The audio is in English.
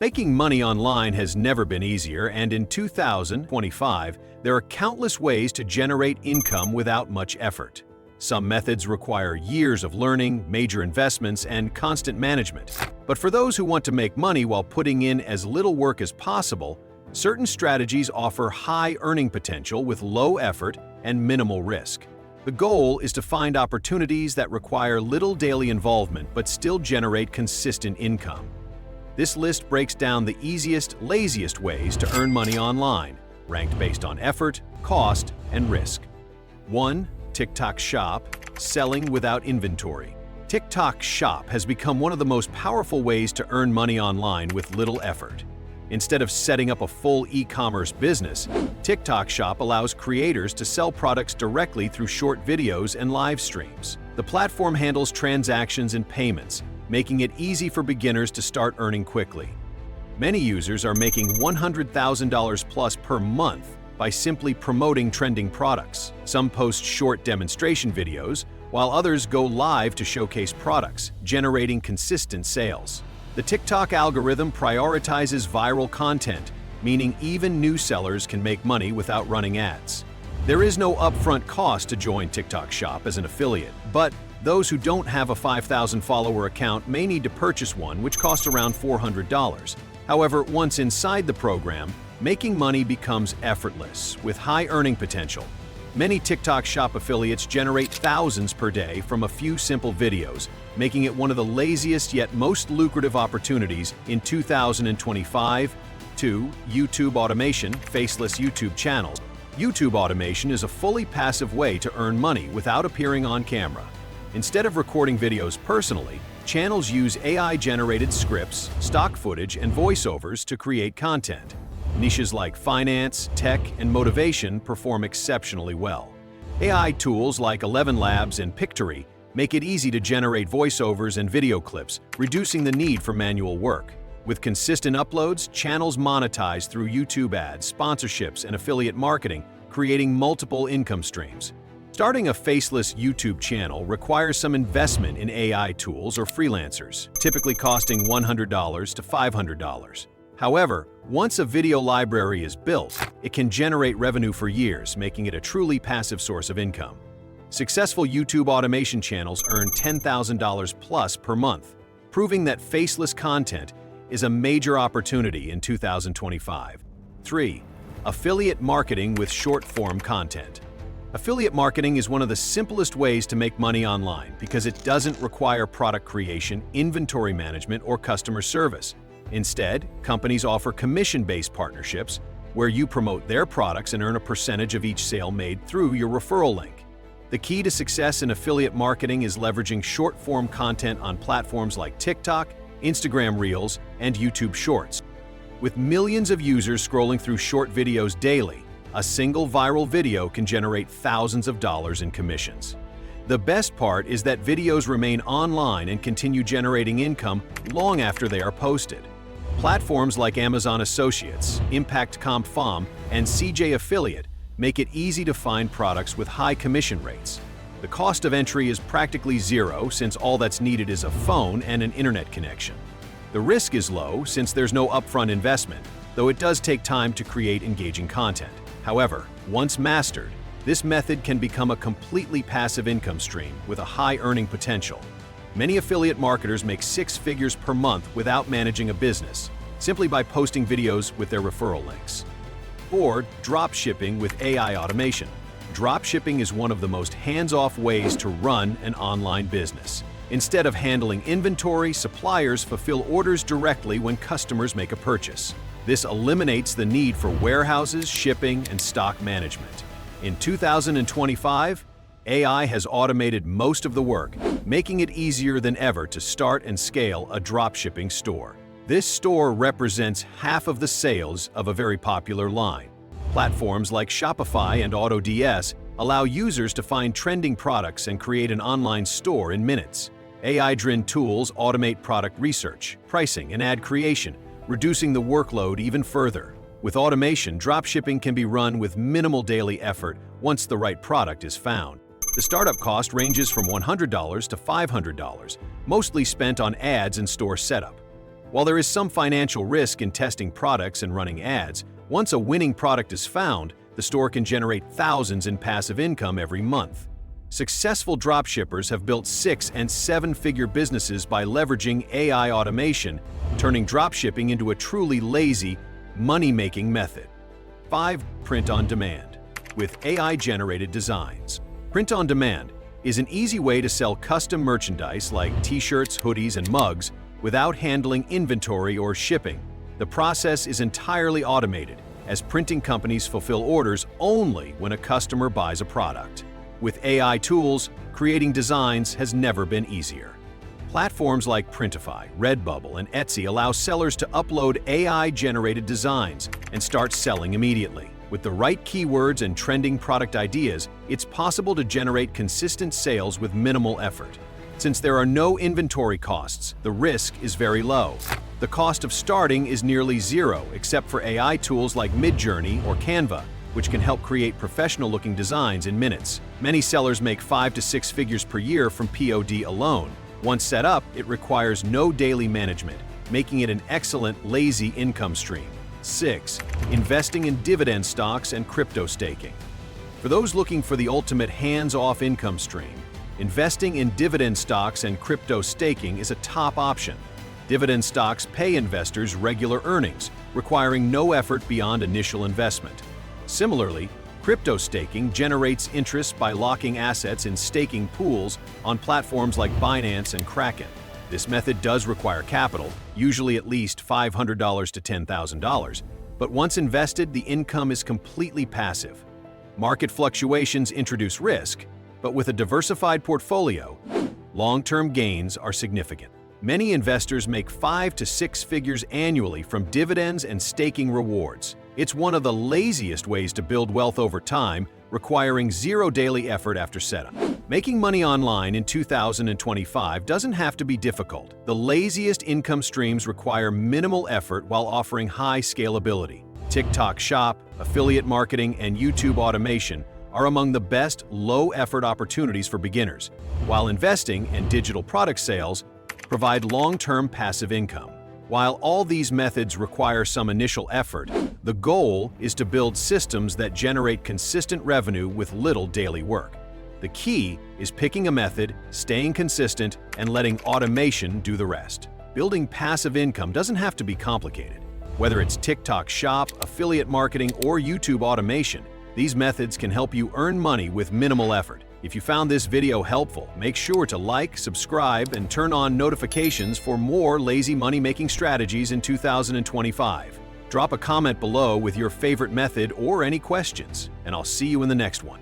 Making money online has never been easier, and in 2025, there are countless ways to generate income without much effort. Some methods require years of learning, major investments, and constant management. But for those who want to make money while putting in as little work as possible, certain strategies offer high earning potential with low effort and minimal risk. The goal is to find opportunities that require little daily involvement but still generate consistent income. This list breaks down the easiest, laziest ways to earn money online, ranked based on effort, cost, and risk. 1. TikTok Shop – Selling without inventory. TikTok Shop has become one of the most powerful ways to earn money online with little effort. Instead of setting up a full e-commerce business, TikTok Shop allows creators to sell products directly through short videos and live streams. The platform handles transactions and payments, making it easy for beginners to start earning quickly. Many users are making $100,000 plus per month by simply promoting trending products. Some post short demonstration videos, while others go live to showcase products, generating consistent sales. The TikTok algorithm prioritizes viral content, meaning even new sellers can make money without running ads. There is no upfront cost to join TikTok Shop as an affiliate, but those who don't have a 5,000 follower account may need to purchase one, which costs around $400. However, once inside the program, making money becomes effortless, with high earning potential. Many TikTok Shop affiliates generate thousands per day from a few simple videos, making it one of the laziest yet most lucrative opportunities in 2025. 2. YouTube Automation – Faceless YouTube Channels. YouTube automation is a fully passive way to earn money without appearing on camera. Instead of recording videos personally, channels use AI-generated scripts, stock footage, and voiceovers to create content. Niches like finance, tech, and motivation perform exceptionally well. AI tools like 11 Labs and Pictory make it easy to generate voiceovers and video clips, reducing the need for manual work. With consistent uploads, channels monetize through YouTube ads, sponsorships, and affiliate marketing, creating multiple income streams. Starting a faceless YouTube channel requires some investment in AI tools or freelancers, typically costing $100 to $500. However, once a video library is built, it can generate revenue for years, making it a truly passive source of income. Successful YouTube automation channels earn $10,000 plus per month, proving that faceless content is a major opportunity in 2025. 3. Affiliate marketing with short-form content. Affiliate marketing is one of the simplest ways to make money online because it doesn't require product creation, inventory management, or customer service. Instead, companies offer commission-based partnerships where you promote their products and earn a percentage of each sale made through your referral link. The key to success in affiliate marketing is leveraging short-form content on platforms like TikTok, Instagram Reels, and YouTube Shorts. With millions of users scrolling through short videos daily, a single viral video can generate thousands of dollars in commissions. The best part is that videos remain online and continue generating income long after they are posted. Platforms like Amazon Associates, Impact Comp Farm, and CJ Affiliate make it easy to find products with high commission rates. The cost of entry is practically zero since all that's needed is a phone and an internet connection. The risk is low since there's no upfront investment, though it does take time to create engaging content. However, once mastered, this method can become a completely passive income stream with a high earning potential. Many affiliate marketers make 6 figures per month without managing a business, simply by posting videos with their referral links. 4. Dropshipping with AI automation. Dropshipping is one of the most hands-off ways to run an online business. Instead of handling inventory, suppliers fulfill orders directly when customers make a purchase. This eliminates the need for warehouses, shipping, and stock management. In 2025, AI has automated most of the work, making it easier than ever to start and scale a dropshipping store. This store represents half of the sales of a very popular line. Platforms like Shopify and AutoDS allow users to find trending products and create an online store in minutes. AI-driven tools automate product research, pricing, and ad creation, reducing the workload even further. With automation, dropshipping can be run with minimal daily effort once the right product is found. The startup cost ranges from $100 to $500, mostly spent on ads and store setup. While there is some financial risk in testing products and running ads, once a winning product is found, the store can generate thousands in passive income every month. Successful dropshippers have built 6- and 7-figure businesses by leveraging AI automation, turning dropshipping into a truly lazy, money-making method. 5. Print on demand. With AI-generated designs. Print on demand is an easy way to sell custom merchandise like t-shirts, hoodies, and mugs without handling inventory or shipping. The process is entirely automated, as printing companies fulfill orders only when a customer buys a product. With AI tools, creating designs has never been easier. Platforms like Printify, Redbubble, and Etsy allow sellers to upload AI-generated designs and start selling immediately. With the right keywords and trending product ideas, it's possible to generate consistent sales with minimal effort. Since there are no inventory costs, the risk is very low. The cost of starting is nearly zero, except for AI tools like Midjourney or Canva, which can help create professional-looking designs in minutes. Many sellers make 5 to 6 figures per year from POD alone. Once set up, it requires no daily management, making it an excellent lazy income stream. 6. Investing in dividend stocks and crypto staking. For those looking for the ultimate hands-off income stream, investing in dividend stocks and crypto staking is a top option. Dividend stocks pay investors regular earnings, requiring no effort beyond initial investment. Similarly, crypto staking generates interest by locking assets in staking pools on platforms like Binance and Kraken. This method does require capital, usually at least $500 to $10,000, but once invested, the income is completely passive. Market fluctuations introduce risk, but with a diversified portfolio, long-term gains are significant. Many investors make 5 to 6 figures annually from dividends and staking rewards. It's one of the laziest ways to build wealth over time, requiring zero daily effort after setup. Making money online in 2025 doesn't have to be difficult. The laziest income streams require minimal effort while offering high scalability. TikTok Shop, affiliate marketing, and YouTube automation are among the best low-effort opportunities for beginners, while investing and digital product sales provide long-term passive income. While all these methods require some initial effort, the goal is to build systems that generate consistent revenue with little daily work. The key is picking a method, staying consistent, and letting automation do the rest. Building passive income doesn't have to be complicated. Whether it's TikTok Shop, affiliate marketing, or YouTube automation, these methods can help you earn money with minimal effort. If you found this video helpful, make sure to like, subscribe, and turn on notifications for more lazy money-making strategies in 2025. Drop a comment below with your favorite method or any questions, and I'll see you in the next one.